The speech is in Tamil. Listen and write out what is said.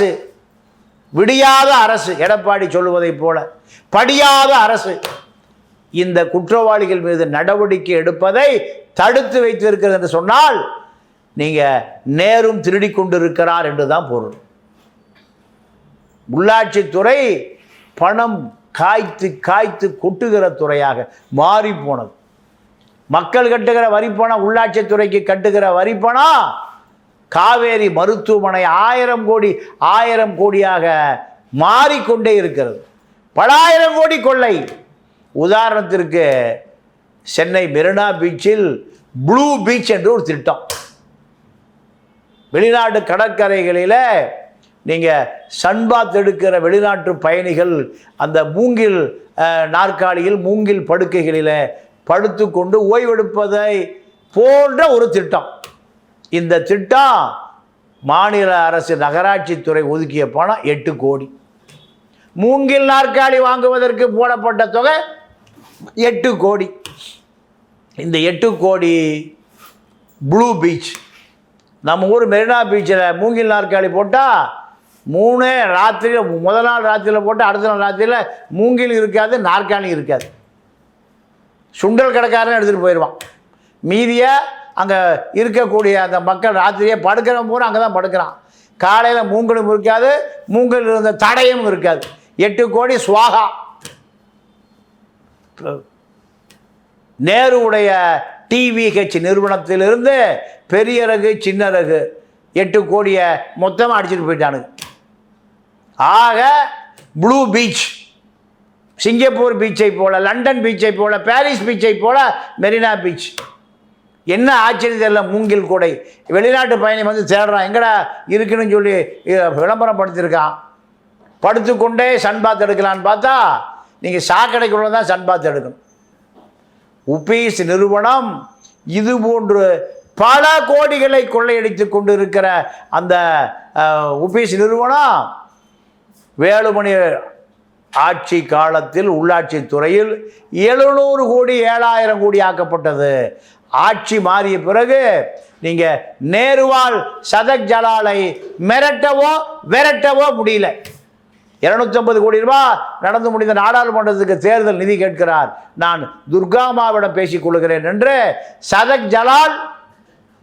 அரசு, விடியாத அரசு, எடப்பாடி சொல்லுவதைப் போல படியாத அரசு இந்த குற்றவாளிகள் மீது நடவடிக்கை எடுப்பதை தடுத்து வைத்திருக்கிறது என்று சொன்னால் நீங்கள் நேரும் திருடி கொண்டிருக்கிறார் என்று தான் பொருள். உள்ளாட்சித்துறை பணம் காய்த்து காய்த்து கொட்டுகிற துறையாக மாறி போனது. மக்கள் கட்டுகிற வரிப்பணம், உள்ளாட்சித்துறைக்கு கட்டுகிற வரிப்பணம் காவேரி மருத்துவமனை 1000 கோடியாக மாறிக்கொண்டே இருக்கிறது. பல ஆயிரம் கோடி கொள்ளை. உதாரணத்திற்கு சென்னை மெரினா பீச்சில் ப்ளூ பீச் என்று ஒரு திட்டம். வெளிநாட்டு கடற்கரைகளில் நீங்கள் சன்பாத் எடுக்கிற வெளிநாட்டு பயணிகள் அந்த மூங்கில் நாற்காலியில், மூங்கில் படுக்கைகளில் படுத்து கொண்டு ஓய்வெடுப்பதை போன்ற ஒரு திட்டம். இந்த திட்டம் மாநில அரசு நகராட்சித்துறை ஒதுக்கிய பணம் 8 கோடி. மூங்கில் நாற்காலி வாங்குவதற்கு போடப்பட்ட தொகை 8 கோடி. இந்த 8 கோடி ப்ளூ பீச், நம்ம ஊர் மெரினா பீச்சில் மூங்கில் நாற்காலி போட்டால் 3 ராத்திரியில், முதல் நாள் ராத்திரியில் போட்டு அடுத்த நாள் ராத்திரியில் மூங்கில் இருக்காது, நாற்காலி இருக்காது. சுண்டல் கடைக்காரன் எடுத்துகிட்டு போயிடுவான். மீதியை அங்கே இருக்கக்கூடிய அந்த மக்கள் ராத்திரியே படுக்கிறவன் பூரா அங்கே தான் படுக்கிறான். காலையில் மூங்கலும் இருக்காது, மூங்கல் இருந்த தடையும் இருக்காது. 8 கோடி சுவாகா. நேருடைய டிவிஹெச் நிறுவனத்திலிருந்து பெரிய ரகு சின்ன ரகு 8 கோடியை மொத்தமாக அடிச்சுட்டு போயிட்டானுங்க. ஆக ப்ளூ பீச், சிங்கப்பூர் பீச்சை போல, லண்டன் பீச்சை போல, பாரிஸ் பீச்சை போல மெரினா பீச். என்ன ஆச்சரியம் தெரியல. மூங்கில் கூடை வெளிநாட்டு பயணி வந்து தேடுறான், எங்கடா இருக்குன்னு சொல்லி விளம்பரம் படுத்திருக்கான். படுத்துக்கொண்டே சன்பாத் எடுக்கலான்னு பார்த்தா நீங்கள் சாக்கடைக்குள்ள தான் சன்பாத் எடுக்கணும். உபீஸ் நிறுவனம் இது போன்று பல கோடிகளை கொள்ளையடித்து கொண்டு இருக்கிற அந்த உபீஸ் நிறுவனம் வேலுமணி ஆட்சி காலத்தில் உள்ளாட்சித்துறையில் 700 கோடி 7000 கோடி ஆக்கப்பட்டது. ஆட்சி மாறிய பிறகு நீங்கள் நேருவால் சதக் ஜலாலை விரட்டவோ முடியல. 250 கோடி ரூபாய் நடந்து முடிந்த நாடாளுமன்றத்துக்கு தேர்தல் நிதி கேட்கிறார். நான் துர்காமாவிடம் பேசிக் கொள்கிறேன் என்று சதக் ஜலால்